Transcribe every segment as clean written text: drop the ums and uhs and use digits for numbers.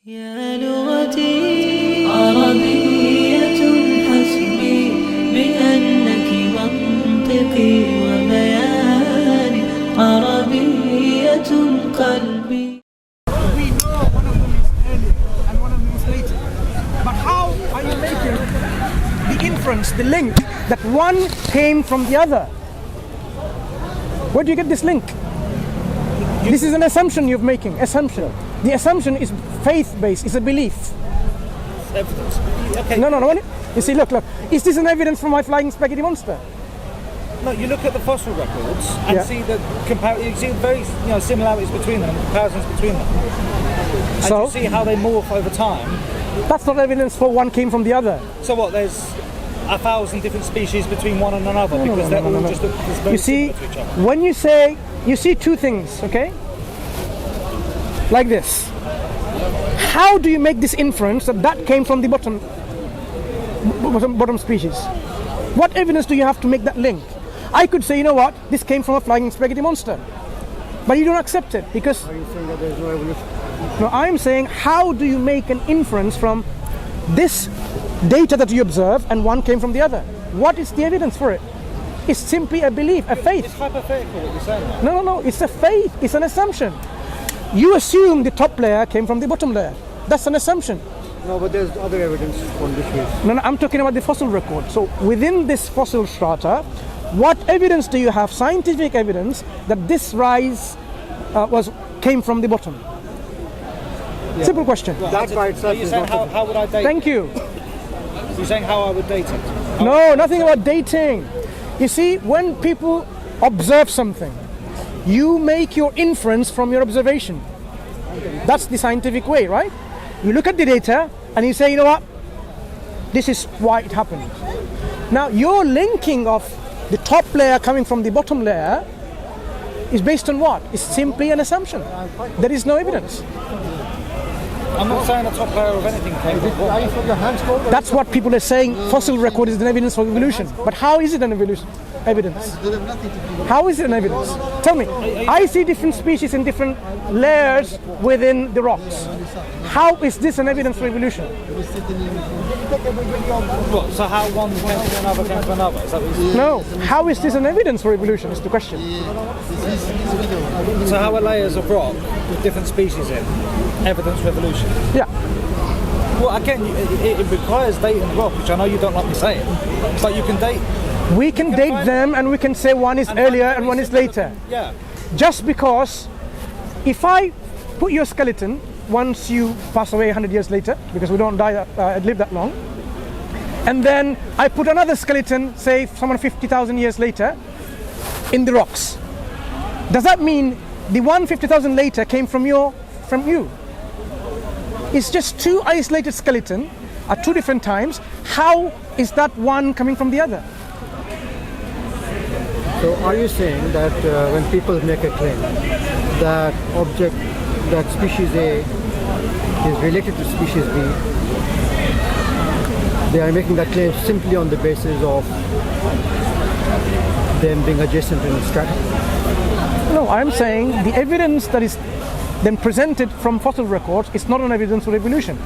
يا لغتي عربية حسبي بأنك منطقي وبياني عربية قلبي. We know one of them is earlier and one of them is later. But how are you making the inference, the link, that one came from the other? Where do you get this link? This is an assumption you're making. Assumption. The assumption is faith-based. It's a belief. Evidence. Okay. No. You see, look. Is this an evidence for my flying spaghetti monster? No, you look at the fossil records and Yeah. see the you see very similarities between them and comparisons between them. And So? you see how they morph over time. That's not evidence for one came from the other. So what? There's 1,000 different species between one and another because they're all just very You see, similar to each other. when you say, you see two things, okay? Like this. How do you make this inference that that came from the bottom species? What evidence do you have to make that link? I could say, you know what, this came from a flying spaghetti monster. But you don't accept it because... Are you saying that there's no evolution? No, I'm saying, how do you make an inference from this data that you observe and one came from the other? What is the evidence for it? It's simply a belief, a faith. It's hypothetical what you're saying. No, it's a faith, it's an assumption. You assume the top layer came from the bottom layer. That's an assumption. No, but there's other evidence on this case. No, I'm talking about the fossil record. So within this fossil strata, what evidence do you have, scientific evidence, that this rise came from the bottom? Yeah. Simple question. That by Are itself you is saying not how would I date Thank you. it? You're saying how I would date it? No, nothing about dating. You see, when people observe something, you make your inference from your observation. That's the scientific way, right? You look at the data and you say, you know what? This is why it happened. Now, your linking of the top layer coming from the bottom layer is based on what? It's simply an assumption. There is no evidence. I'm not saying the top layer of anything came from Are you from your hands cold? That's what people are saying. Fossil record is an evidence for evolution. But how is it an evidence? How is it an evidence? Tell me. I see different species in different layers within the rocks. How is this an evidence for evolution? What, so how one came from another came from another? Is that what you're saying? No. How is this an evidence for evolution is the question. So how are layers of rock with different species in evidence for evolution? Yeah. Well, again, it requires dating rock, which I know you don't like me saying, but you can date. We can date them and we can say one is earlier and one is later. Yeah. Just because if I put your skeleton once you pass away 100 years later, because we don't live that long, and then I put another skeleton, say someone 50,000 years later, in the rocks. Does that mean the one 50,000 later came from you? It's just two isolated skeletons at two different times. How is that one coming from the other? So are you saying that when people make a claim that species A is related to species B, they are making that claim simply on the basis of them being adjacent in the strata? No, I'm saying the evidence that is then presented from fossil records is not an evidence for evolution.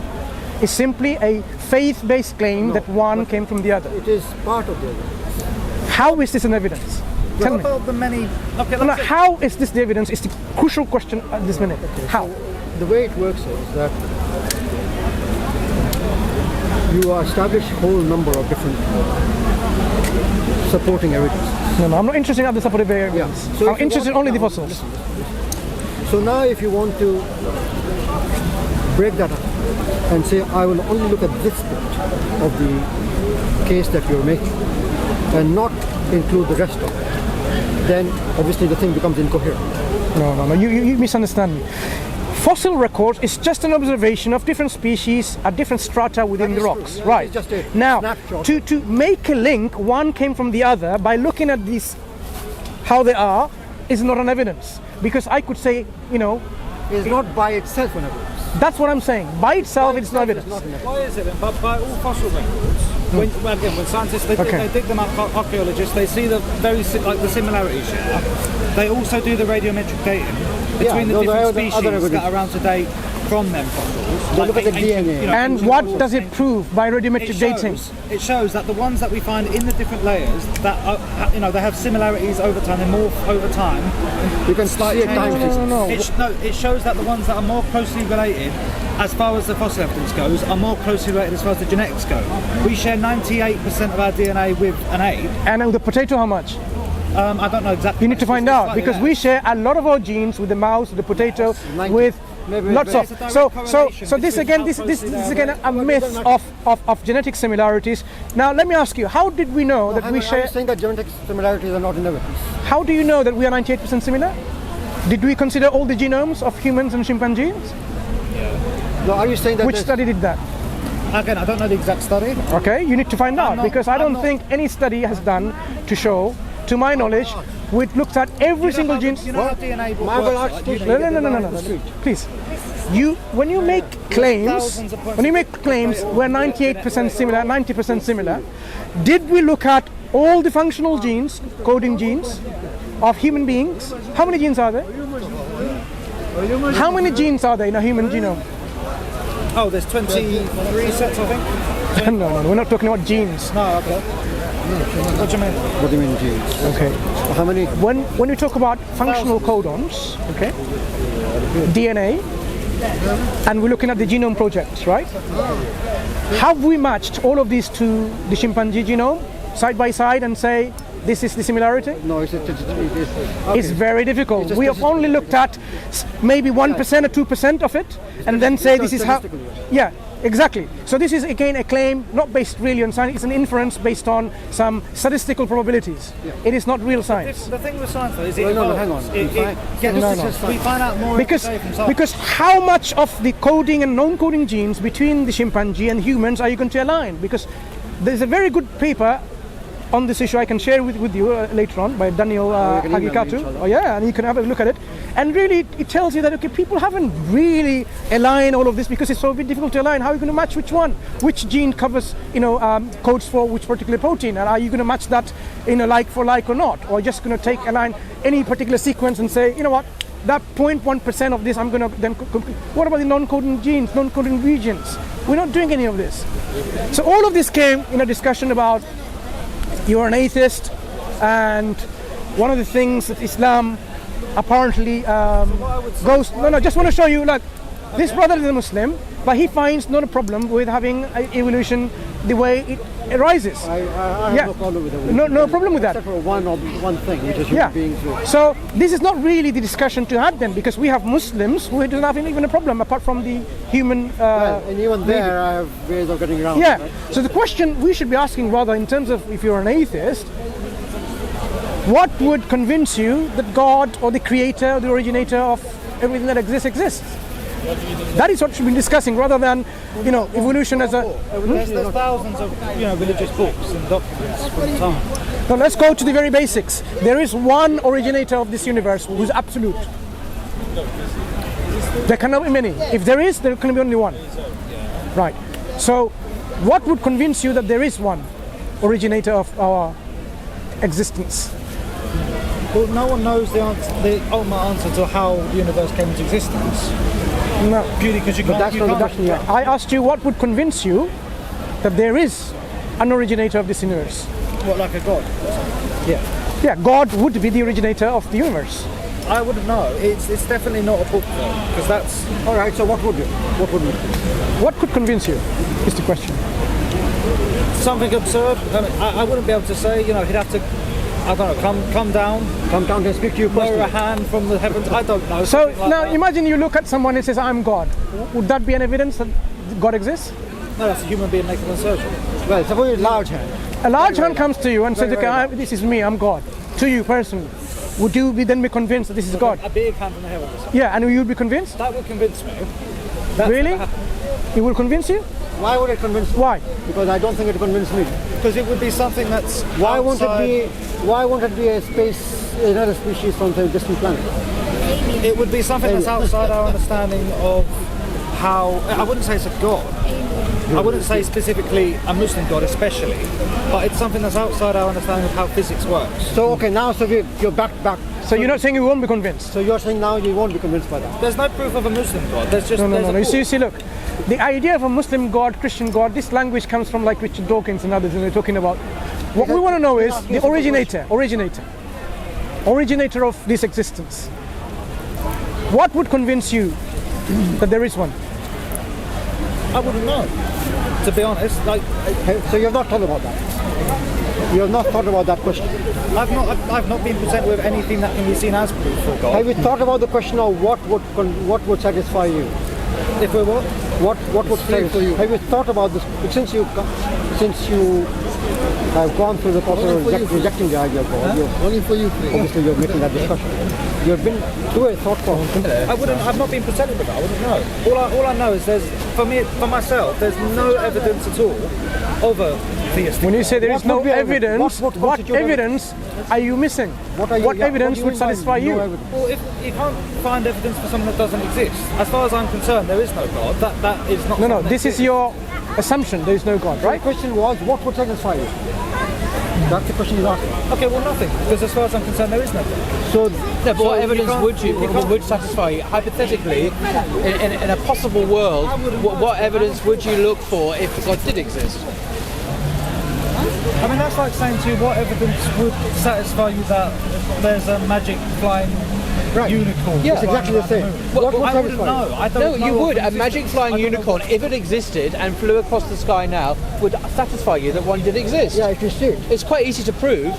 It's simply a faith-based claim that one came from the other. It is part of the evidence. How is this an evidence? Tell What me. about the many? Okay, No, let's say- how is this the evidence? Is the crucial question at this minute. How? The way it works is that you establish a whole number of different supporting evidence. No, I'm not interested in other supportive evidence. So I'm if you interested want- only in the no, fossils. So now if you want to break that up and say, I will only look at this bit of the case that you're making and not include the rest of it, then obviously the thing becomes incoherent. No, you misunderstand me. Fossil records is just an observation of different species at different strata within That the is rocks, true. Yeah, right? it's just a Now, snapshot. to make a link, one came from the other by looking at these, how they are, is not an evidence. Because I could say, It's not by itself an evidence. that's what I'm saying. By itself, it's not evidence. Not an evidence. Why is it then? By all fossil records, when scientists they dig them up, archaeologists, they see the the similarities. Yeah? They also do the radiometric dating between the those different are the species other that evidence. are around today from them fossils. They look at the ancient, DNA. And ancient what fossils. does it prove by radiometric dating? It shows that the ones that we find in the different layers that are, they have similarities over time, they morph over time. You can Slight see a time changes. sequence. It shows that the ones that are more closely related, as far as the fossil evidence goes, are more closely related as far as the genetics go. We share 98% of our DNA with an ape. And the potato, how much? I don't know exactly. You need to find It's out slightly because less. we share a lot of our genes with the mouse, the potato, 90. with Maybe lots of. There's a direct So correlation this between again, how this closely is they again are a myth of genetic similarities. Now let me ask you, how did we know that we Are share? you saying that genetic similarities are not in evidence? How do you know that we are 98% similar? Did we consider all the genomes of humans and chimpanzees? No, are you saying that Which there's- study did that? Again, I don't know the exact study. Okay, you need to find out not- because I I'm don't not- think any study has done to show, to my knowledge, which looked at every single gene. You know how DNA My works, large right? question. No, please. When you make claims, we're 98% similar, 90% similar. Did we look at all the functional genes, coding genes, of human beings? How many genes are there? How many genes are there in a human genome? Oh, there's 23 sets, I think. No, we're not talking about genes. No, okay. What do you mean? What do you mean genes? Okay. How many? When you talk about functional codons, okay, DNA, and we're looking at the genome project, right? Have we matched all of these to the chimpanzee genome side by side and say this is the similarity? No, it's It's very difficult. We have only looked at maybe 1% or 2% of it, and then say this is how. Yeah, exactly. So this is again a claim not based really on science. It's an inference based on some statistical probabilities. It is not real science. The thing with science though is it No, evolves. hang on. We find out more Because every day from science. because how much of the coding and non-coding genes between the chimpanzee and humans are you going to align? Because there's a very good paper on this issue I can share with you later on by Daniel you can email me, Hagikatu. inshallah. Oh yeah, and you can have a look at it. And really, it tells you that okay, people haven't really aligned all of this because it's so bit difficult to align. How are you going to match which one? Which gene covers, codes for which particular protein? And are you going to match that, like for like or not? Or just going to align any particular sequence and say, you know what? That 0.1% of this, I'm going to then. What about the non-coding genes, non-coding regions? We're not doing any of this. So all of this came in a discussion about you're an atheist, and one of the things that Islam apparently goes. No, just want to show you. Look, this brother is a Muslim, but he finds not a problem with having evolution the way it arises. I have Yeah. no problem with that. No problem with that. Except for one thing, which is Yeah. human beings. So this is not really the discussion to have then, because we have Muslims who don't have even a problem apart from the human. And even there, I have ways of getting around. Yeah. it, right? So the question we should be asking, rather, in terms of if you're an atheist, what would convince you that God or the creator or the originator of everything that exists? That is what we should be discussing, rather than evolution as a. There's thousands of religious books and documents from time. Now let's go to the very basics. There is one originator of this universe who's absolute. There cannot be many. If there is, there can be only one. Right. So, what would convince you that there is one originator of our existence? Well, no one knows the ultimate answer to how the universe came into existence. No. Purely because you can't. that's not the question you asked. I asked you what would convince you that there is an originator of this universe. What, like a god? Yeah, God would be the originator of the universe. I wouldn't know. It's definitely not a book though, because that's. All right. So what would you? What would you? What could convince you is the question. Something absurd. I mean, I wouldn't be able to say. He'd have to. I don't know. Come down. Come down and speak to you Lower a personally. hand from the heavens. I don't know. So something like now that. imagine you look at someone and says, I'm God. Would that be an evidence that God exists? No, that's a human being making an assertion. Well, suppose it's large hand. A large hand comes to you and says, very okay, this is me, I'm God. To you personally. Would you then be convinced that this is God? A big hand from the heavens. Yeah, and you'd be convinced? That would convince me. That's Really? never happened. It will convince you? Why would it convince me? Why? Because I don't think it convinced me. Because it would be something that's. Why won't outside- it be? Why won't it be another species from some distant planet? It would be something that's outside our understanding of how, I wouldn't say it's a god. I wouldn't say specifically a Muslim god especially, but it's something that's outside our understanding of how physics works. So okay, now you're back. So you're not saying you won't be convinced? So you're saying now you won't be convinced by that. There's no proof of a Muslim god, there's just... No. there's a You book. see, look, the idea of a Muslim God, Christian God, this language comes from like Richard Dawkins and others, and they're talking about. What we want to know is the originator of this existence. What would convince you that there is one? I wouldn't know, to be honest. Like, So you have not thought about that. You have not thought about that question. I've not been presented with anything that can be seen as proof for God. Have you thought about the question of what would satisfy you? If we're what? What would satisfy you? Have you thought about this since you have gone through the process of rejecting the idea of God? Only for you, Obviously, you're making that discussion. You've been through a thought process. I've not been presented with that. I wouldn't know. All I know is for myself, there's no evidence at all of a theistic. When you say there is What no would be evidence? evidence, What what constitute evidence are you missing? What do evidence you would mean by satisfy no you? evidence? Well, if you can't find evidence for something that doesn't exist, as far as I'm concerned, there is no God. That is not. No, something this that is your assumption. There is no God, The right? question was, what would satisfy you? That's the question he's asking. Okay, well, nothing. Because as far as I'm concerned, there is no God. So, No, but what you evidence can't- would you can't- would satisfy you? Hypothetically, in a possible world, what evidence would you look for if God did exist? I mean, that's like saying to you, what evidence would satisfy you that there's a magic flying unicorn? Yeah. it's exactly the same. What would I wouldn't satisfy you? know. I don't No, know you of would. the A magic existence. flying I don't know unicorn, if it existed and flew across the sky now, would satisfy you that one did exist. Yeah, if you see it. It's quite easy to prove.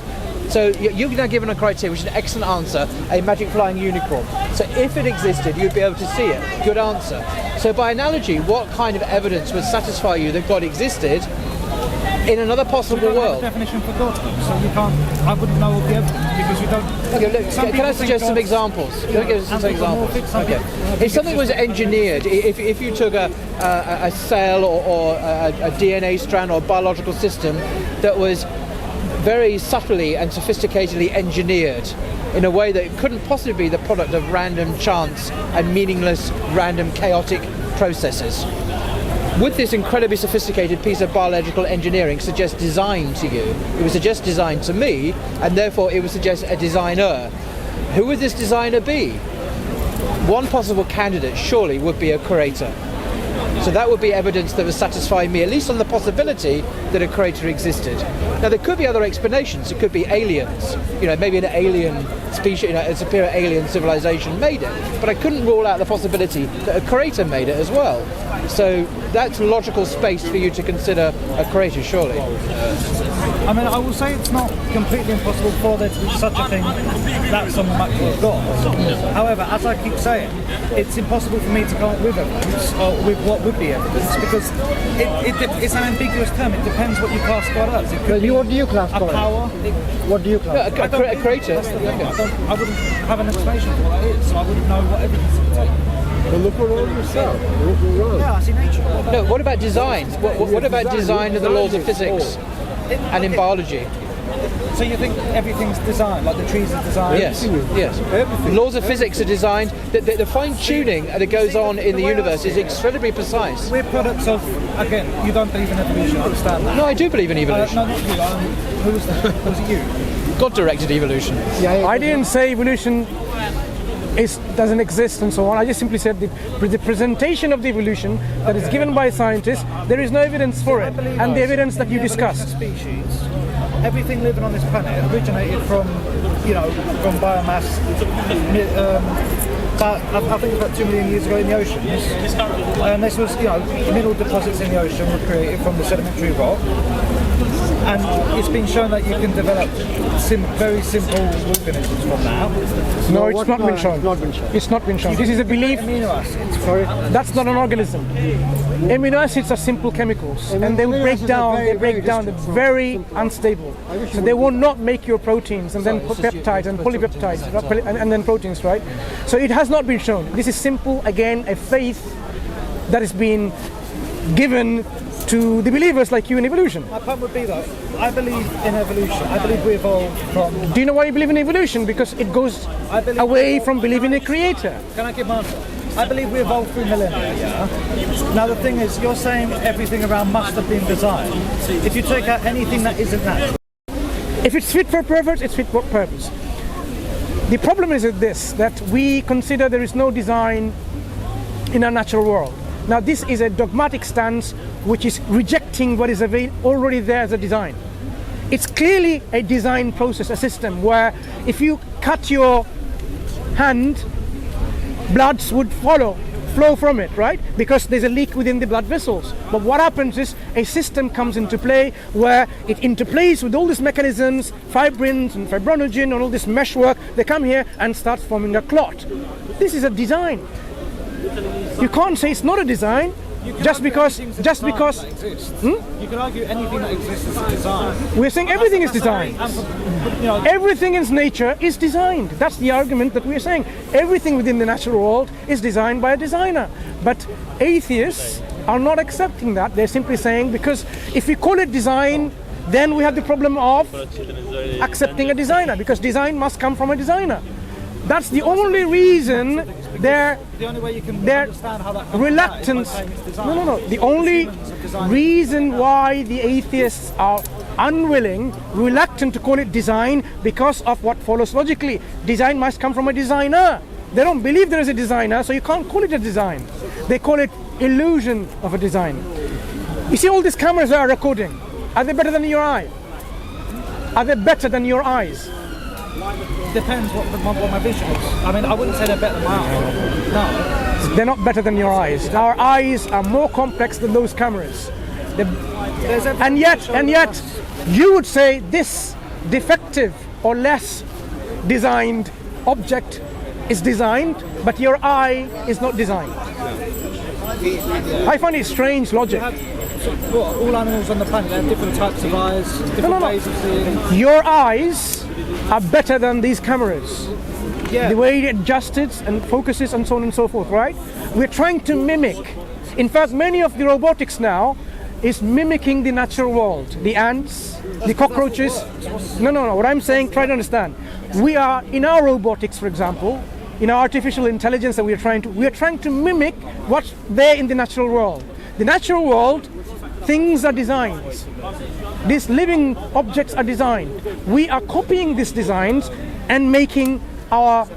So you've now given a criteria, which is an excellent answer, a magic flying unicorn. So if it existed, you'd be able to see it. Good answer. So by analogy, what kind of evidence would satisfy you that God existed in another We possible don't have a world? definition for God, so you can't. I wouldn't know of the evidence because we don't. Okay, look, Some can I people suggest think some God's, examples? Can I give us some anthropomorphic, examples? some Okay. people think If something it's was engineered, if you took a cell or a DNA strand or a biological system that was very subtly and sophisticatedly engineered in a way that it couldn't possibly be the product of random chance and meaningless, random, chaotic processes. Would this incredibly sophisticated piece of biological engineering suggest design to you? It would suggest design to me, and therefore it would suggest a designer. Who would this designer be? One possible candidate surely would be a creator. So that would be evidence that would satisfy me, at least on the possibility that a creator existed. Now there could be other explanations. It could be aliens. Maybe an alien species, a superior alien civilization made it. But I couldn't rule out the possibility that a creator made it as well. So that's logical space for you to consider a creator, surely. I mean, I will say it's not completely impossible for there to be such a thing that's on the macro of God. However, as I keep saying, it's impossible for me to come up with evidence or with what would be evidence because it's an ambiguous term. It depends what you class God as. It could be What do you class a God as? power. What do you class? A creator. I wouldn't have an explanation for what that is, so I wouldn't know what evidence it would take. But look around yourself. Look around. Yeah, I see nature. No, what about design? What about design of the laws of physics and in biology? So you think everything's designed, like the trees are designed? Yes, yes. Laws of physics are designed. The fine-tuning that goes on in the universe is incredibly precise. We're products of, again, you don't believe in evolution, I understand that. No, I do believe in evolution. No, not you. Who was that? Was it you? God-directed evolution. I didn't say evolution doesn't exist and so on. I just simply said the presentation of the evolution that is given by scientists, there is no evidence for it. And the evidence that you discussed. Species, everything living on this planet originated from biomass. I think about 2 million years ago in the oceans, and this was, mineral deposits in the ocean were created from the sedimentary rock. And it's been shown that you can develop very simple organisms from that. No, it's not been shown. It's not been shown. It's not been shown. This is a belief. Amino acids. Sorry. That's not an organism. Amino acids are simple chemicals, and they will Amino break acids down. are They very, break very down. They're distant. very unstable. So they will not make your proteins and then peptides and polypeptides and then proteins, right? So it has not been shown. This is simple. Again, a faith that is being given to the believers like you in evolution. My point would be though, I believe in evolution. I believe we evolved from. Do you know why you believe in evolution? Because it goes I believe away from believing in a creator. Can I give my answer? I believe we evolved through millennia, yeah? Now the thing is, you're saying everything around must have been designed. If you take out anything that isn't natural, If it's fit for purpose, it's fit for purpose. The problem is with this, that we consider there is no design in our natural world. Now this is a dogmatic stance which is rejecting what is already there as a design. It's clearly a design process, a system where if you cut your hand, bloods would flow from it, right? Because there's a leak within the blood vessels. But what happens is a system comes into play where it interplays with all these mechanisms, fibrins and fibrinogen and all this meshwork. They come here and start forming a clot. This is a design. You can't say it's not a design just because you can argue anything that exists is a design. we're saying everything is designed. You know, Everything in nature is designed. That's the argument that we're saying. Everything within the natural world is designed by a designer. But atheists are not accepting that. They're simply saying, because if we call it design, then we have the problem of accepting a designer, because design must come from a designer. That's the only reason they're the only way you can their understand how that comes reluctance. about is by saying it's designed. No. The only reason why the atheists are unwilling, reluctant to call it design, because of what follows logically. Design must come from a designer. They don't believe there is a designer, so you can't call it a design. They call it illusion of a design. You see all these cameras that are recording. Are they better than your eye? Are they better than your eyes? Depends what my vision is. I mean, I wouldn't say they're better than my eye. No. They're not better than your eyes. Our eyes are more complex than those cameras. There's And yet, you would say this defective or less designed object is designed, but your eye is not designed. I find it strange logic. all animals on the planet have different types of eyes, different No. ways of seeing. Your eyes are better than these cameras. Yeah. The way it adjusts and focuses and so on and so forth, right? We're trying to mimic. In fact, many of the robotics now is mimicking the natural world. The ants, the cockroaches. No. What I'm saying, try to understand. We are, in our robotics, for example, in our artificial intelligence that we are trying to mimic what's there in the natural world. The natural world, things are designed. These living objects are designed. We are copying these designs and making our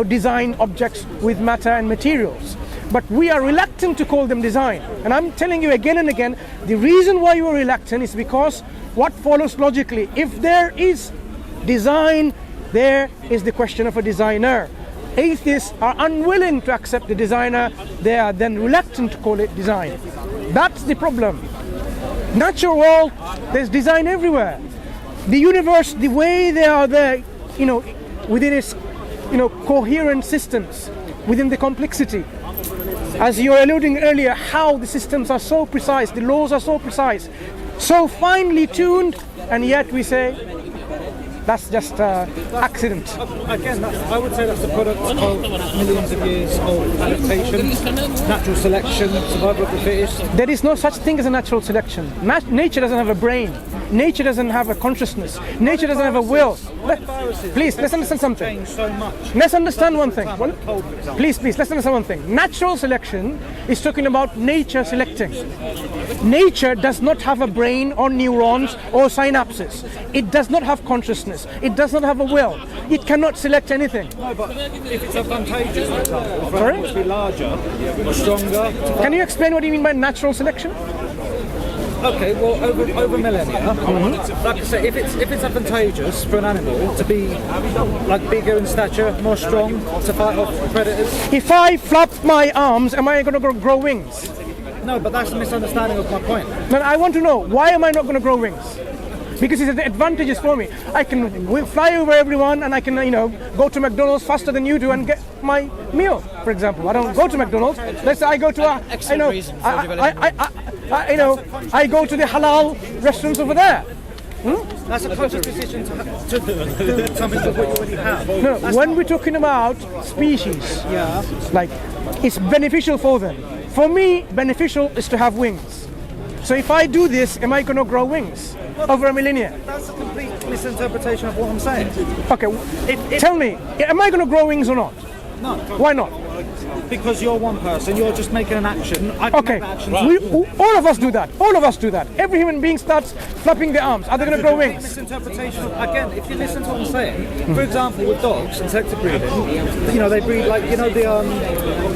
design objects with matter and materials. But we are reluctant to call them design. And I'm telling you again and again, the reason why you are reluctant is because what follows logically. If there is design, there is the question of a designer. Atheists are unwilling to accept the designer. They are then reluctant to call it design. That's the problem. Natural world, there's design everywhere. The universe, the way they are there, within its, coherent systems, within the complexity. As you were alluding earlier, how the systems are so precise, the laws are so precise, so finely tuned, and yet we say that's just accident. Again, I would say that's the product of millions of years of adaptation, natural selection, survival of the fittest. There is no such thing as a natural selection. Nature doesn't have a brain. Nature doesn't have a consciousness. Nature doesn't have a will. Please, let's understand something. Change so much. Let's understand one thing. Cold, for example. Please, let's understand one thing. Natural selection is talking about nature selecting. Nature does not have a brain or neurons or synapses. It does not have consciousness. It does not have a will. It cannot select anything. No, but if it's advantageous, for example, for Sorry? animals to be larger, stronger. Can you explain what you mean by natural selection? Okay, well, over millennia, like I say, if it's advantageous for an animal to be like bigger in stature, more strong to fight off predators. If I flap my arms, am I going to grow wings? No, but that's a misunderstanding of my point. Then I want to know, why am I not going to grow wings? Because it's the advantages for me. I can fly over everyone, and I can, go to McDonald's faster than you do and get my meal. For example, I don't go to McDonald's. Let's say I go to I go to the halal restaurants over there. That's a conscious decision to do something with what you already have. No, when we're talking about species, Yeah. like it's beneficial for them. For me, beneficial is to have wings. So if I do this, am I going to grow wings over a millennia? That's a complete misinterpretation of what I'm saying. Okay, tell me, am I going to grow wings or not? No. Why not? because you're one person, you're just making an action. I can Okay, make that action. all of us do that. All of us do that. Every human being starts flapping their arms. Are they going to grow wings? Misinterpretation. Again, if you listen to what I'm saying, for example, with dogs and selective breeding, you know, they breed like, you know, the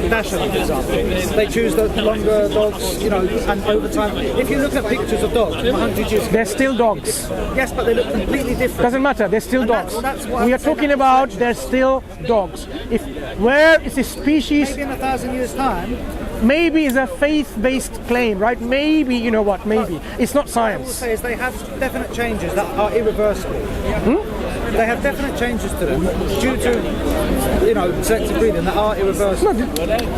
Dachshund, for example. They choose the longer dogs, you know, and over time, if you look at pictures of dogs from 100 years ago, They're still dogs. yes, but they look completely different. Doesn't matter. They're still And dogs. that's what We I'm are saying. talking about they're still dogs. If where is a species? Maybe in 1,000 years' time, Maybe is a faith-based claim, right? Maybe, you know what? Maybe it's not what I will science. say is they have definite changes that are irreversible. They have definite changes to them due to, you know, selective breeding that are irreversible.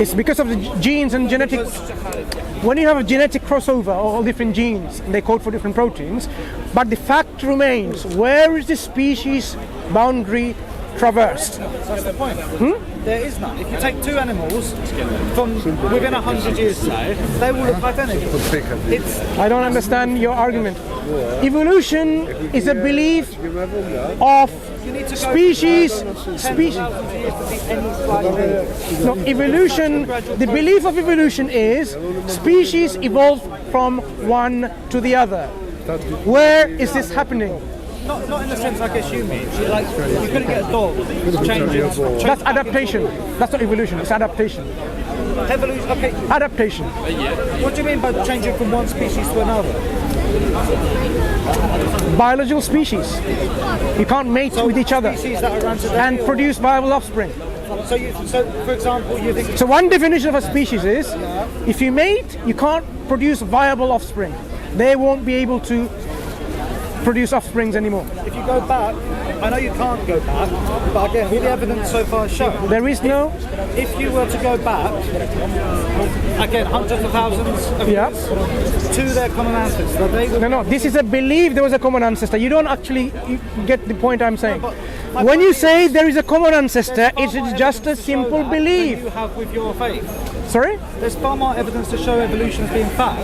It's because of the genes and genetic. When you have a genetic crossover, all different genes, and they code for different proteins, but the fact remains: where is the species boundary traversed? That's the point. There is none. If you take two animals from within 100 years, say, they will look identical. It's I don't understand your argument. Evolution is a belief of you need to species. go Species. 10,000 years to see any slight No, evolution. The belief of evolution is species evolved from one to the other. Where is this happening? Not in the sense I guess you mean. Like you couldn't get a dog to change it. That's adaptation. That's not evolution. It's adaptation. Evolution. Okay. Adaptation. What do you mean by changing from one species to another? Biological species. You can't mate with each other Species that are around today. and produce viable offspring. So, for example, you think So one definition of a species is, if you mate, you can't produce viable offspring. They won't be able to produce offsprings anymore. if you go back, I know you can't go back, but again, all the evidence so far has shown. There is no. If you were to go back, again, hundreds of thousands of Yeah. years to their common ancestors, they would No. This is a belief there was a common ancestor. You don't actually get the point I'm saying. my When point you is- say there is a common ancestor, There's it far more is just a evidence to show simple that than belief. you have with your faith. Sorry? There's far more evidence to show evolution as being fact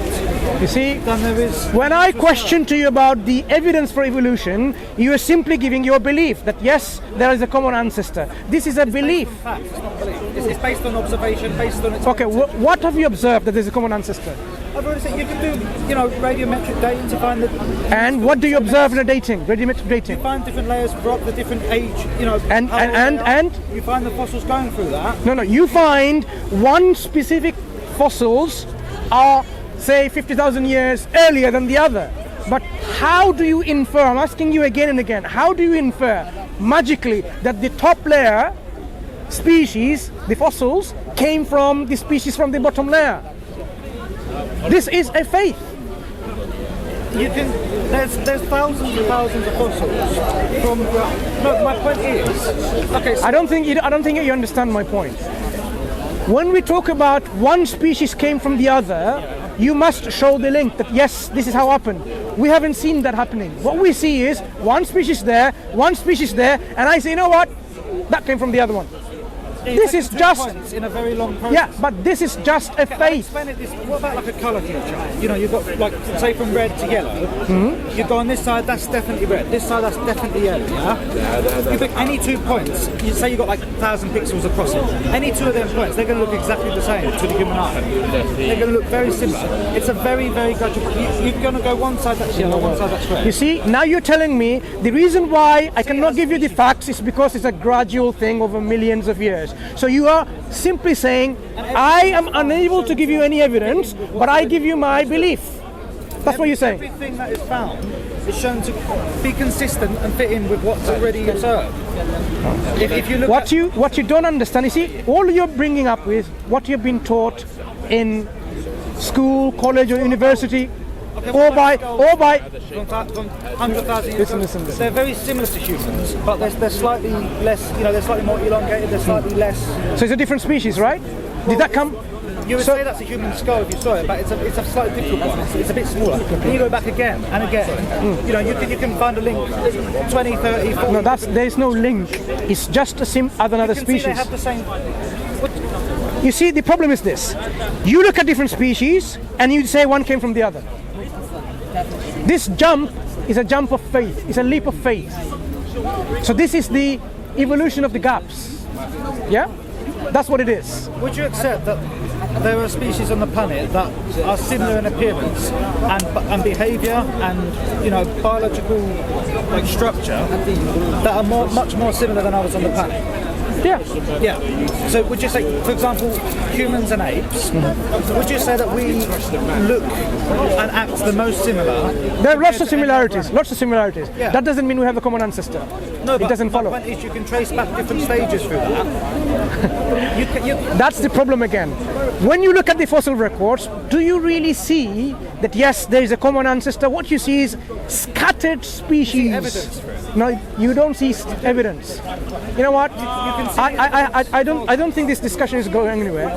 You see, than there is. when I question to you about the evidence for evolution, you are simply giving your belief that yes, there is a common ancestor. This is a belief. Fact, it's not belief. It's based on observation, based on Okay, what have you observed that there's a common ancestor? I've already said you can do, you know, radiometric dating to find the And what do you observe in a dating, radiometric dating? find different layers of rock, the different age, you know. And- how old and- they are. and? You find the fossils going through that. No, you find one specific fossils are, say, 50,000 years earlier than the other. But how do you infer, I'm asking you again and again, how do you infer magically that the top layer species, the fossils, came from the species from the bottom layer? This is a faith. You can. There's thousands and thousands of fossils from. No, my point is. Okay. So I don't think you understand my point. When we talk about one species came from the other, you must show the link that yes, this is how it happened. We haven't seen that happening. What we see is one species there, and I say, you know what? That came from the other one. This is 2 just points in a very long process. yeah, but this is just a I'll faith. explain it this. What about like a colour teacher? You know, you've got like say from red to yellow. You go on this side, that's definitely red. This side, that's definitely yellow. Yeah. You pick any 2 points. You say you got like 1,000 pixels across it. Any 2 of them points, they're going to look exactly the same to the human eye. They're going to look very similar. It's a very, very gradual. You're going to go one side that's yellow, one side that's red. You see, now you're telling me the reason why I cannot give you the facts is because it's a gradual thing over millions of years. So you are simply saying, I am unable to give you any evidence, but I give you my belief. That's what you're saying. Everything that is found is shown to be consistent and fit in with what's already observed. If you look What at, you don't understand, you see, all you're bringing up is what you've been taught in school, college, or university, or by from 100,000 years ago, Listen. they're very similar to humans, but they're slightly less, you know, they're slightly more elongated, they're slightly less. So it's a different species, right? Did that come? You would So- say that's a human skull if you saw it, but it's a slightly different one. It's a bit smaller. Then you go back again and again. You know, you can find a link 20, 30, 40. No, there is no link. It's just another you can see they species. have the same. You see, the problem is this. You look at different species and you say one came from the other. This jump is a jump of faith. It's a leap of faith. So this is the evolution of the gaps. Yeah? That's what it is. Would you accept that there are species on the planet that are similar in appearance and behaviour and, you know, biological like structure that are much more similar than others on the planet? Yeah. Yeah. So would you say, for example, humans and apes, would you say that we look and act the most similar? There are lots of similarities. Lots of similarities. Yeah. That doesn't mean we have a common ancestor. No, it doesn't follow. The point is you can trace back different stages through that. That's the problem again. When you look at the fossil records, do you really see that yes, there is a common ancestor? What you see is scattered species. Evidence for it. No, you don't see evidence. You know what? I don't think this discussion is going anywhere.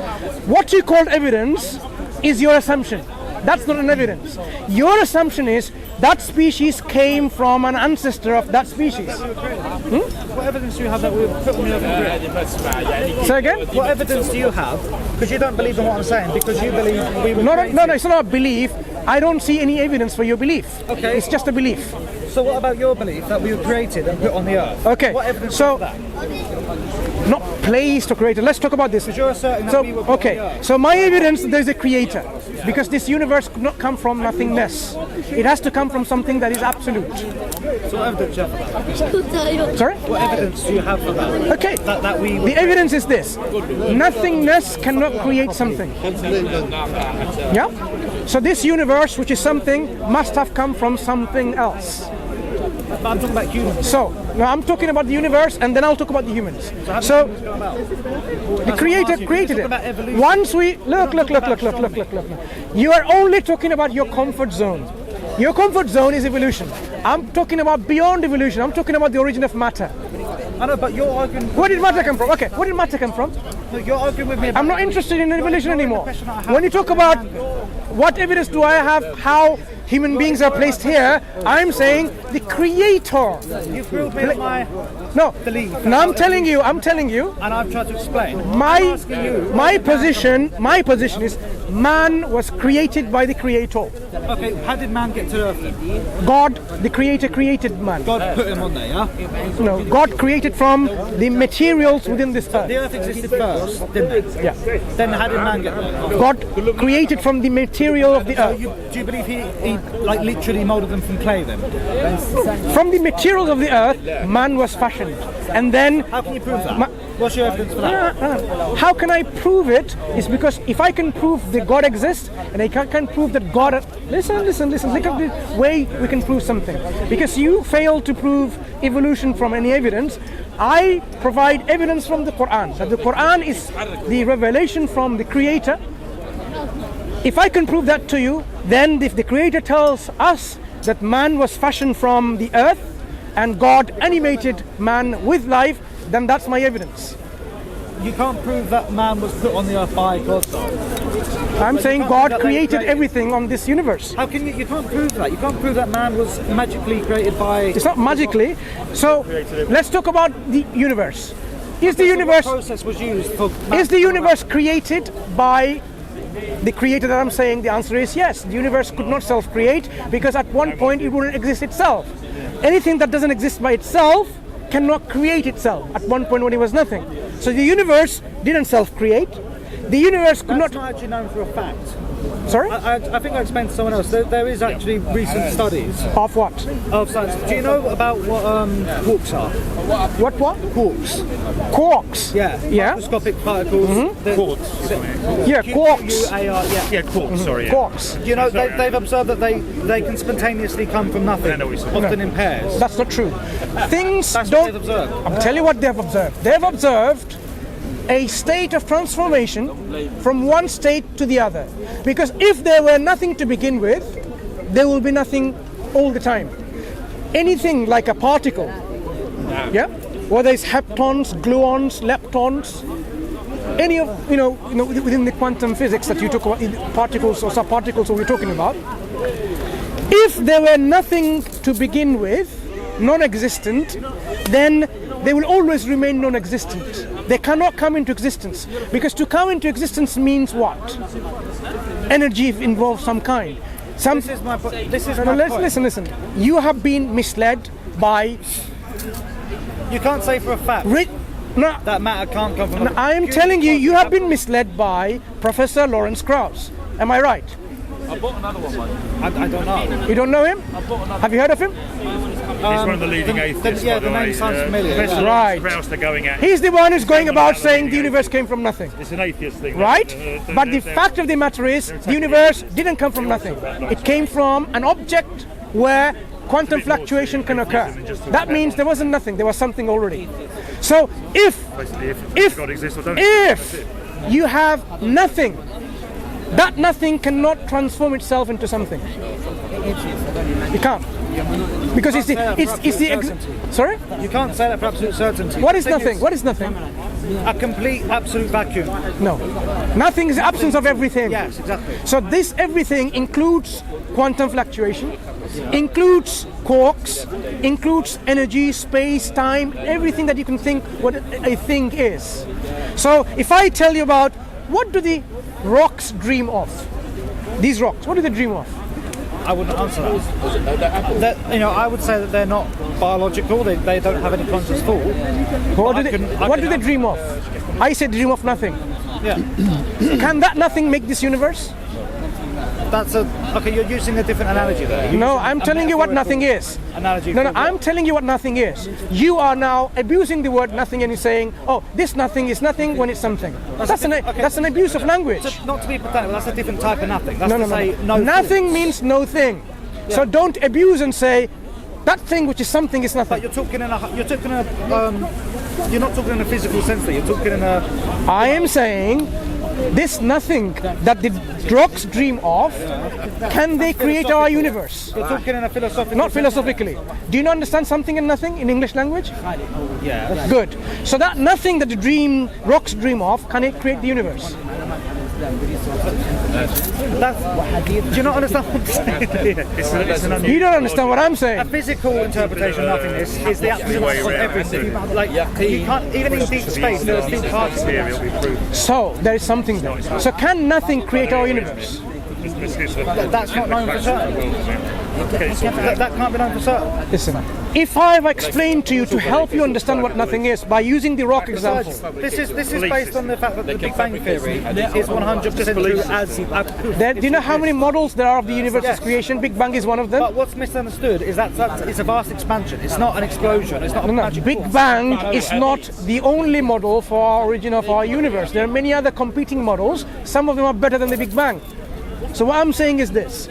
What you call evidence is your assumption. That's not an evidence. Your assumption is that species came from an ancestor of that species. What evidence do you have that we were put on the earth? Say again? What evidence do you have? Because you don't believe in what I'm saying, because you believe we were No, created. no, it's not a belief. I don't see any evidence for your belief. Okay. It's just a belief. So what about your belief that we were created and put on the earth? Okay. What evidence So- is that? Not placed or created. Let's talk about this. Because you're asserting that So, we were put on the okay. earth. So my evidence there's a creator. Because this universe could not come from nothingness. It has to come from something that is absolute. So what evidence do you have for that? Sorry? What evidence do you have for that? Okay. That we were The evidence is this. Nothingness cannot create something. Yeah? So this universe, which is something, must have come from something else. But I'm talking about humans. So, now I'm talking about the universe and then I'll talk about the humans. So, the creator created Talk about it. evolution. Once we, look. You are only talking about your comfort zone. Your comfort zone is evolution. I'm talking about beyond evolution. I'm talking about the origin of matter. I know, but you're arguing. Where did matter come from? Okay, where did matter come from? No, you're arguing with me. About I'm not interested in evolution ignoring the anymore. question I have When you talk about what evidence do I have how human beings are placed here, I'm saying the creator. You've grilled me on my No, belief. no, I'm telling you, and I've tried to explain. my I'm asking you. my position is man was created by the creator. Okay, how did man get to Earth then? God, the creator, created man. God put him on there, yeah? No, God created from the materials within this The earth. Earth existed first, didn't it? Yeah. Then how did man get there? God created from the material of the earth. Do you believe he like literally molded them from clay then? From the materials of the earth, man was fashioned. And then How can you prove that? What's your evidence for that? how can I prove it? Is because if I can prove that God exists, and I can prove that God... Listen. Look at the way we can prove something. Because you fail to prove evolution from any evidence, I provide evidence from the Quran. That the Quran is the revelation from the Creator. If I can prove that to you, then if the Creator tells us that man was fashioned from the earth, and God animated man with life, then that's my evidence. You can't prove that man was put on the earth by God though. I'm saying can't prove God that they created created- everything on this universe. How can you can't prove that. You can't prove that man was magically created by... It's not magically. So let's talk about the universe. Is the universe What process was used for... is the universe created by the creator that I'm saying? The answer is yes. The universe could not self-create because at one point it wouldn't exist itself. Anything that doesn't exist by itself cannot create itself at one point when it was nothing. So the universe didn't self-create. The universe could That's not... not actually known for a fact. Sorry? I think I explained to someone else. There is actually recent studies Of what? of science. Do you know about what quarks are? What? Quarks. Quarks. Yeah. Yeah. Microscopic particles. Yeah, quarks. Q-A-R, yeah. Yeah, quarks, sorry. Yeah. Quarks. You know, they've observed that they can spontaneously come from nothing, often in pairs. That's not true. Things That's what don't... they've observed. I'll tell you what they have observed. They have observed a state of transformation from one state to the other. Because if there were nothing to begin with, there will be nothing all the time. Anything like a particle, yeah, whether it's heptons, gluons, leptons, any of within the quantum physics that you talk about, particles or subparticles, what we're talking about. If there were nothing to begin with, non-existent, then they will always remain non-existent. They cannot come into existence, because to come into existence means what? Energy involves some kind. This is my point. Listen. You have been misled by You can't say for a fact. No, that matter can't come from. I am telling you, you have been misled by Professor Lawrence Krauss. Am I right? I don't know. You don't know him? Have you heard of him? He's one of the leading atheists. yeah, by the name way. sounds familiar. Professor Right. Krauss they're going at. He's the one who's going about saying the leading universe came from nothing. It's an atheist thing. Right? They're- But the they're- fact of the matter is, the universe didn't come from nothing. It came from an object where quantum fluctuation can occur. That means there wasn't nothing, there was something already. So if basically, if God exists or doesn't. if you have nothing, that nothing cannot transform itself into something. You can't. Because it's the sorry? You can't say that for absolute certainty. What is The thing nothing? What is nothing? A complete, absolute vacuum. No. Nothing is the absence of everything. Yes, exactly. So this everything includes quantum fluctuation, includes quarks, includes energy, space, time, everything that you can think what a thing is. So if I tell you about what do the rocks dream of? These rocks, what do they dream of? I wouldn't answer that. I would say that they're not biological. They don't have any conscious thought. What I do couldn't- they, what do they dream of? I said dream of nothing. Yeah, Can that nothing make this universe? that's okay. You're using a different analogy there. You're No, using I'm a telling you what nothing metaphorical is. Analogy. No, for what? I'm telling you what nothing is. You are now abusing the word nothing and you're saying, oh, this nothing is nothing when it's something. That's an abuse of language. Not to be pathetic, but that's a different type of nothing. That's No, to no, say no. no. Nothing thoughts. means no thing. So don't abuse and say that thing which is something is But nothing. you're talking in a. You're not talking in a physical sense. There, you're talking in a. I am saying this nothing that the rocks dream of, can they create our universe? You're talking in a philosophical. Not philosophically. Do you not understand something and nothing in English language? Yeah. Good. So that nothing that the rocks dream of, can it create the universe? Do you not understand what I'm saying? It's an You don't understand what I'm A saying. physical interpretation of nothingness is the absence of everything. Like you can't, even in deep space, there are still particles. material be proved. So there is something there. So can nothing create our universe? That's not known for certain. That can't be known for certain. Listen, if I've explained to you to help you understand what nothing is by using the rock example, This is based on the fact that the Big Bang Theory is 100% true as do you know how many models there are of the universe's creation? Big Bang is one of them. But what's misunderstood is that it's a vast expansion. It's not an explosion. It's not a No, magic Big force. Bang is not the only model for our origin of our universe. There are many other competing models. Some of them are better than the Big Bang. So what I'm saying is this.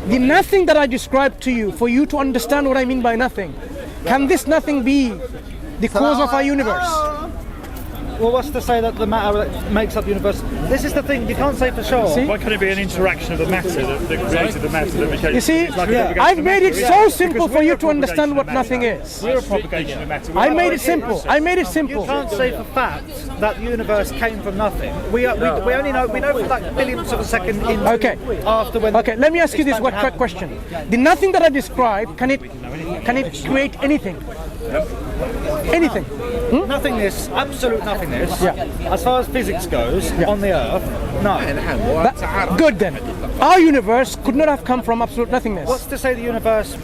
The nothing that I described to you, for you to understand what I mean by nothing, can this nothing be the cause of our universe? Well, what's to say that the matter that makes up the universe? This is the thing. You can't say for sure. See? Why can't it be an interaction of the matter that created the matter that became? You see, it's like a propagation I've of made it matter, so yeah. simple Because for we're you a to understand propagation what of nothing matter. is. We're a propagation of matter. I made it simple. I made it simple. You can't say for fact that the universe came from nothing. We only know for like billionths of a second into Okay. after when. Okay, let me ask you this expansion happened. question. The nothing that I described, can it create anything? Anything? Nothingness, absolute nothingness. Yeah. As far as physics goes, on the Earth, no. Good then. Our universe could not have come from absolute nothingness. What's to say the universe?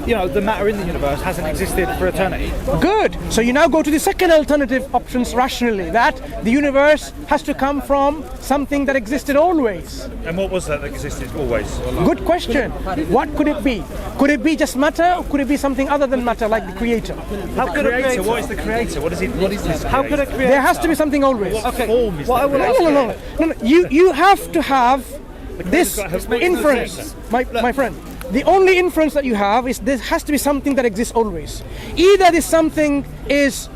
The matter in the universe hasn't existed for eternity. Good. So you now go to the second alternative options rationally, that the universe has to come from something that existed always. And what was that existed always? Good question. What could it be? Could it be just matter, or could it be something other than matter, like the creator? How could a creator? What is the creator? What is this? How could a creator? There has to be something always. Okay. form is What I that? will ask No. You have to have this inference, my friend. The only inference that you have is there has to be something that exists always. Either this something is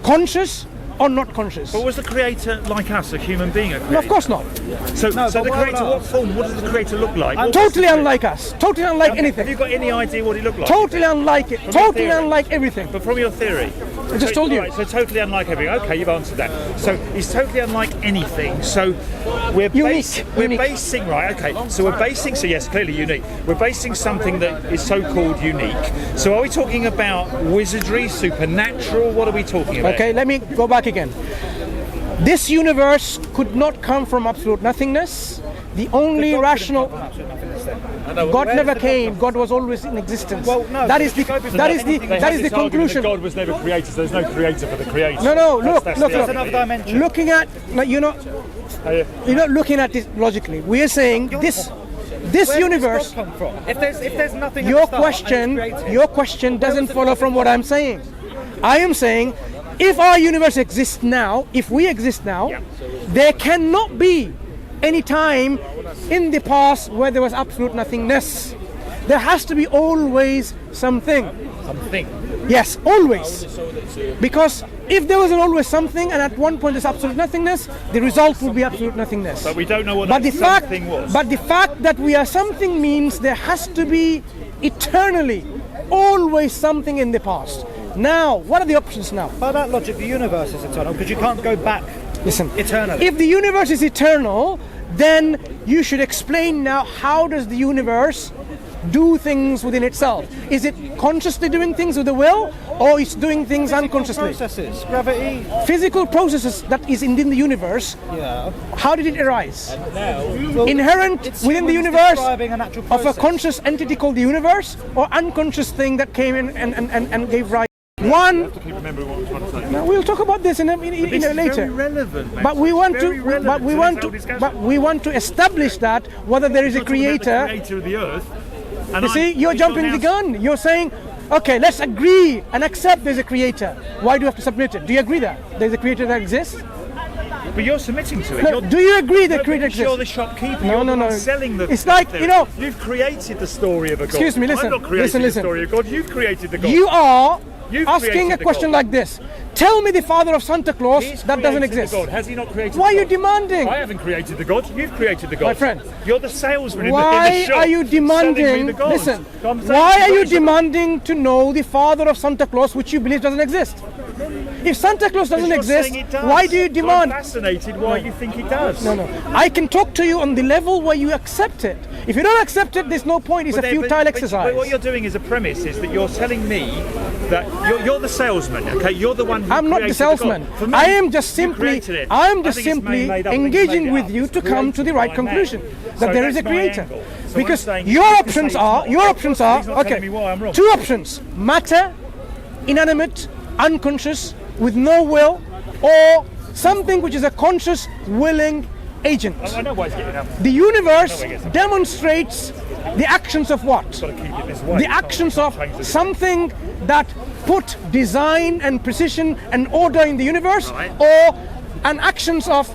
conscious or not conscious. But was the creator like us, a human being? A No, creator? of course not. So but the what creator, about- what form? What does the creator look like? What was Totally the creator? unlike us. Totally unlike Have you anything. got any idea what he looked like? Totally unlike it. your Totally theory? unlike everything. But from your theory, I just told you. Right, so totally unlike everything. Okay, you've answered that. So he's totally unlike anything. So we're Unique. Unique. basing right. Okay, so we're basing. So yes, clearly unique. We're basing something that is so-called unique. So are we talking about wizardry, supernatural? What are we talking about? Okay, let me go back again. This universe could not come from absolute nothingness. The only rational God never came. God was always in existence. Well, no, that is the conclusion. God was never created, so there's no creator for the creation. No. Look. That's another dimension. Looking at, you're not looking at this logically. We are saying this Where universe. does God come from? If there's nothing. at Your the start and it's created, question doesn't follow from what I'm saying. I am saying, if our universe exists now, if we exist now, there cannot be any time in the past where there was absolute nothingness. There has to be always something. Something. Yes, always. Because if there wasn't always something, and at one point there's absolute nothingness, the result would be absolute nothingness. But we don't know what But that the fact, something was. but the fact that we are something means there has to be eternally, always something in the past. Now, what are the options now? by that logic, the universe is eternal because you can't go back Listen, eternally. if the universe is eternal, then you should explain now, how does the universe do things within itself? Is it consciously doing things with the will, or it's doing things unconsciously? Processes, gravity. Physical processes that is within the universe, Yeah. how did it arise? Well, Inherent it's within the humans universe describing a natural of a process. conscious entity called the universe, or unconscious thing that came in and gave rise? One, Keep remembering what we're trying to say. now we'll talk about this in This is later. very relevant, mate. But we want It's very to, relevant but we to want this to, whole discussion. but we want to establish that whether there is a We're talking about creator. the creator of the earth. And You see, you're you're jumping the now- gun. You're saying, okay, let's agree and accept there's a creator. Why do you have to submit it? Do you agree that there's a creator that exists? But you're submitting to it. No, You're, do you agree that no, creator because you're the exists? shopkeeper. No, you're no, the one no. selling the. It's like, the you know- You've created the story of a God. Excuse me, listen, I've not created listen. the story of God. You've created the God. You are You've asking created a the question God. like this. Tell me the father of Santa Claus He's that doesn't created the exist. God. Has he not created Why are the you God? demanding? I haven't created the God. You've created the God. My friend. You're the salesman in the Why shop. are you selling me demanding? the God. Listen. I'm saying Why are you it's very- demanding to know the father of Santa Claus, which you believe doesn't exist? If Santa Claus doesn't You're exist, saying it does. why do you So demand? I'm fascinated why you think it does. No. I can talk to you on the level where you accept it. If you don't accept it, there's no point. It's But a then- futile but exercise. But what you're doing as a premise is that you're telling me that you're the salesman. Okay, you're the one. Who I'm not the created salesman. God. For me, I am just you simply, created it. I am I just think it's simply man-made up. I think you engaging made it with up. you It's to come to the created right by conclusion man. that So there is a that's my creator. angle. So Because I'm saying your you can options say are, it's your not. options He's are, not okay. telling me why I'm wrong. Two options: matter, inanimate, unconscious, with no will, or something which is a conscious, willing agent. I know why it's getting up. The universe I know it is. demonstrates the actions of what? Got to keep it this way. The actions of something that put design and precision and order in the universe, Right. or an actions of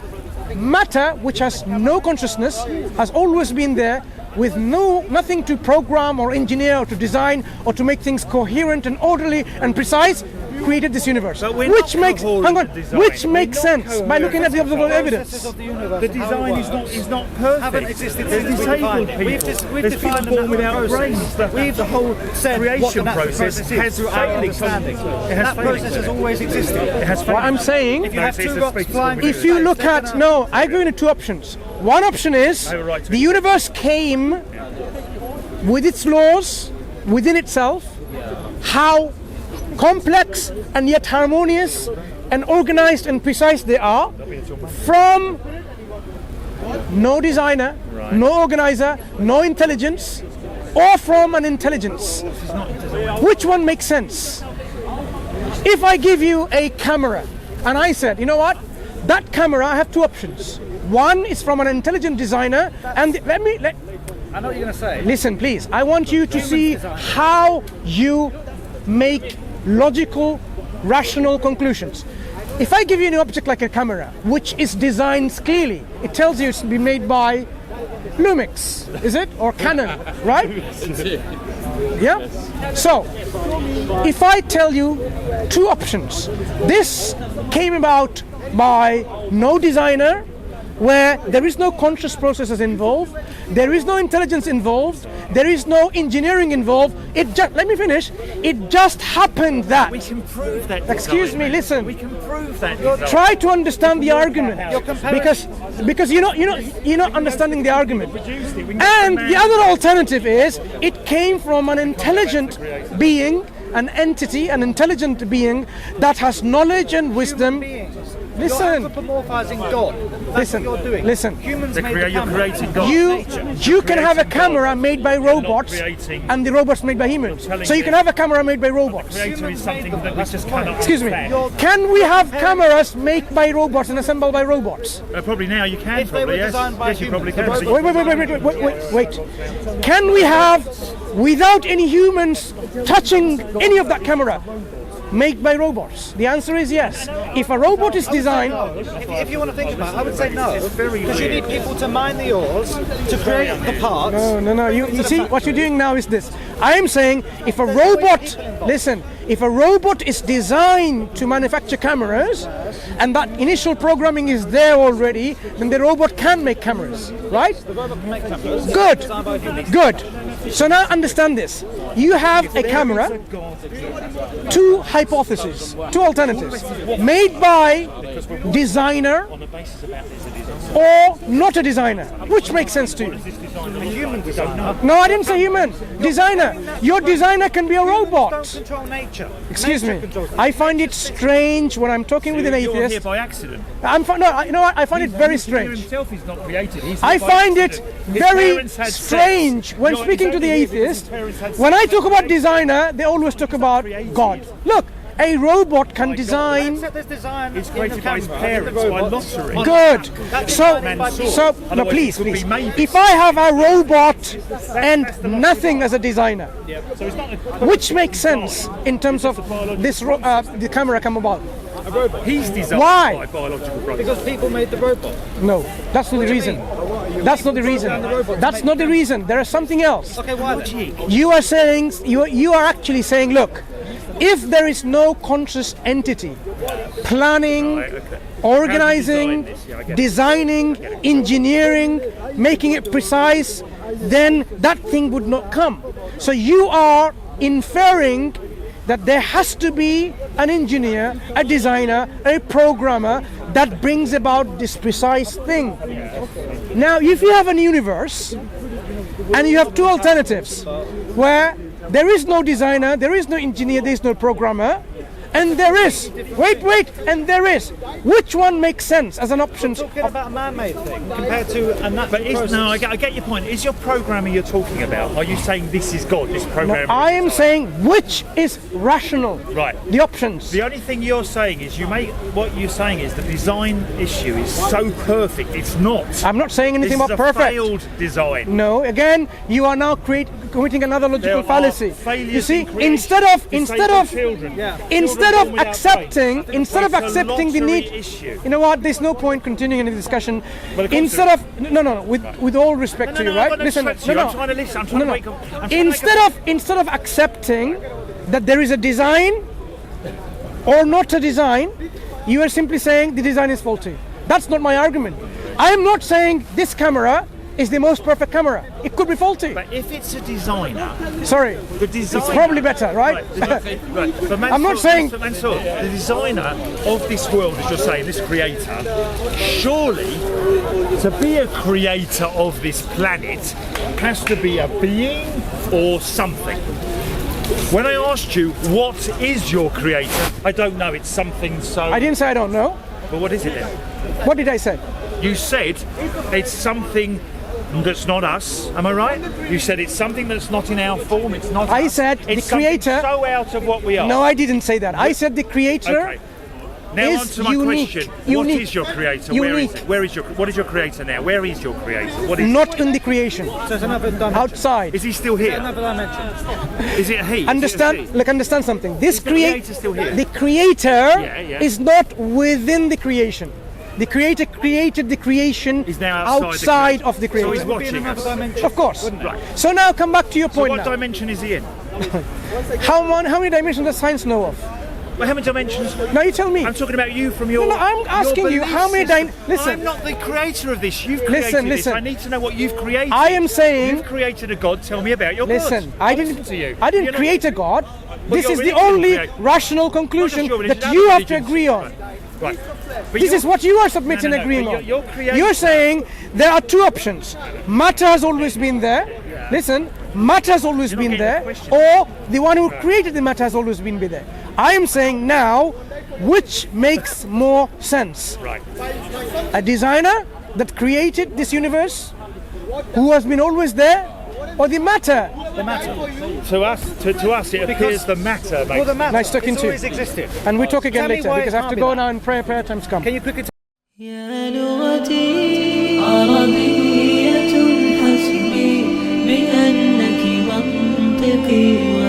matter which has no consciousness, has always been there, with nothing to program or engineer or to design or to make things coherent and orderly and precise, created this universe. But we're Which not makes, coherent hang on, design. which We're makes not sense by coherent looking at the observable Processes evidence. of the universe The and how it design works is not perfect. haven't existed There's since we disabled defined it. people. We've There's defined people born the without natural brains. process. We've the whole said what the creation natural process is has through our failings. understanding. It has That process failings. has always existed. It has What I'm saying, If you No, have it's two a rocks space flying called through if you space, look they're at, gonna- no, I go into two options. One option is I have a right to the it. universe came with its laws within itself, how complex and yet harmonious and organized and precise they are, from no designer, no organizer, no intelligence, or from an intelligence. Which one makes sense? If I give you a camera and I said, you know what, that camera, I have two options. One is from an intelligent designer, and I know what you're going to say. listen, please. I want you to see how you make logical, rational conclusions. If I give you an object like a camera, which is designed clearly, it tells you it's been made by Lumix, is it? Or Canon, right? Yeah? So, if I tell you two options, this came about by no designer, where there is no conscious processes involved, there is no intelligence involved, there is no engineering involved. Let me finish. It just happened that. We can prove that. Excuse design, me, mate. listen. We can prove that. design. Try to understand the argument, comparing- because you're not understanding the argument. Produced it. We can And get the other alternative is it came from an intelligent being, an entity, an intelligent being that has knowledge and wisdom. Listen. You're anthropomorphizing God. That's Listen, what you're doing. listen. Humans You're made the camera. creating God. You can have a camera made by robots creating- and the robots made by humans. telling So you me- can have a camera made by robots. Creator is something that we just cannot Excuse me. understand. Can we have cameras made by robots and assembled by robots? Probably now you can. If they were Probably, yes. designed by Yes, you probably humans, can. the Wait. Can we have, without any humans touching any of that camera, made by robots? The answer is yes. If a robot is designed, If you want to think about it, I would say no. Because you need people to mine the ores, to create the parts. no. You see, what you're doing now is this. I am saying if a robot, listen, if a robot is designed to manufacture cameras and that initial programming is there already, then the robot can make cameras, right? Good. So now understand this. You have a camera, two hypotheses, two alternatives, made by designer or not a designer. Which makes sense to you? Human designer. No, I didn't say human. Designer. Your designer can be a robot. Don't control nature. Excuse Nature me. controls I find it strange when I'm talking with an You're here atheist. by accident. You know what? I find it very He strange. himself is not created. He's I here by find it accident. His very parents had strange sex. when You're speaking to the exactly here because atheist. his parents had When I sex. talk about designer, they always talk about God. Look, a robot can design. Except there's design It's in created the by his camera, in the parents by robots. lottery. Good. So, Mansour. no, Otherwise please, it could please. be Mavis. If I have a robot and nothing as a designer, So it's not a which makes sense in terms of this the camera come about? He's designed Why? by biological process. Because people made the robot. No, that's not the reason. That's not the reason. That's not the reason. There is something else. Okay, why then? You are saying you are actually saying, look, if there is no conscious entity planning, Right, okay. organizing, How do you design this? Yeah, I get it. designing, engineering, making it precise, then that thing would not come. So you are inferring that there has to be an engineer, a designer, a programmer that brings about this precise thing. Now, if you have a universe and you have two alternatives where there is no designer, there is no engineer, there is no programmer, and there is, and there is. Which one makes sense as an option? Talking about a man-made thing compared to a natural But process. no, I get your point. Is your programmer you're talking about? Are you saying this is God, this programmer? I am saying which is rational. Right. The options. The only thing you're saying is what you're saying is the design issue is so perfect. It's not. I'm not saying anything This about is a perfect. failed design. No, again, you are now committing another logical There fallacy. are failures You see, in creation. instead of Disabled children. instead Children of born without accepting, brains. instead of It's a accepting the lottery need, issue. you know what? There's no point continuing in the discussion. But of course Instead there of no, with all respect to you, I've right? got no Listen, respect to you. I'm trying to listen. I'm trying to make I'm trying to Instead of accepting that there is a design or not a design, you are simply saying the design is faulty. That's not my argument. I am not saying this camera is the most perfect camera. It could be faulty. But if it's a designer, Sorry, the designer, it's probably better, right? Right. But Mansour, I'm not saying- Mansour, the designer of this world, as you're saying, this creator, surely to be a creator of this planet has to be a being or something. When I asked you what is your creator, I don't know. It's something so. I didn't say I don't know. But what is it then? What did I say? You said it's something that's not us. Am I right? You said it's something that's not in our form. It's not. I us. said it's the something creator- so out of what we are. No, I didn't say that. I said the creator Okay. Now is on to my unique. question. Unique. What is your creator? Where is Unique. it? Where is your? What is your creator now? Where is your creator? What is? not in the creation, So it's another dimension. outside. Is he still here? Another dimension. Is it a he? Is it a Understand? she? Like understand something. This the creator still here? the creator Yeah. is not within the creation. The creator created the creation He's now outside the outside creation. of the So he's creation. Be in watching another us. dimension. Of course. Right. So now come back to your So point what now. dimension is he in? How many dimensions does science know of? Well, how many dimensions? Now you tell me. I'm talking about you from your. No, I'm asking your you, belief how many system. listen. I'm not the creator of this. You've created Listen, this. listen. I need to know what you've created. I am saying- You've created a god. Tell me about your Listen, god. I I'll listen didn't. to you. I didn't You're not- create a god. This your is the religion only created- rational Not just conclusion your religion, that other you have to religions. agree on. Right. But This you're- is what you are submitting, No, no, no, agreeing but on. your creator- You're saying there are two options. Matter has always been there. Listen, matter has always been getting the there, question. or the one who created the matter has always been there. I am saying now which makes more sense? Right. A designer that created this universe, who has been always there, or the matter? The matter. To us, it appears the matter. Well, the matter. Nice talking it's to you. always existed. And we talk again Tell me later why because it I have to can't be go that. now and prayer time's come. Can you quickly يا لغتي عربية حسبي بأنك منطقي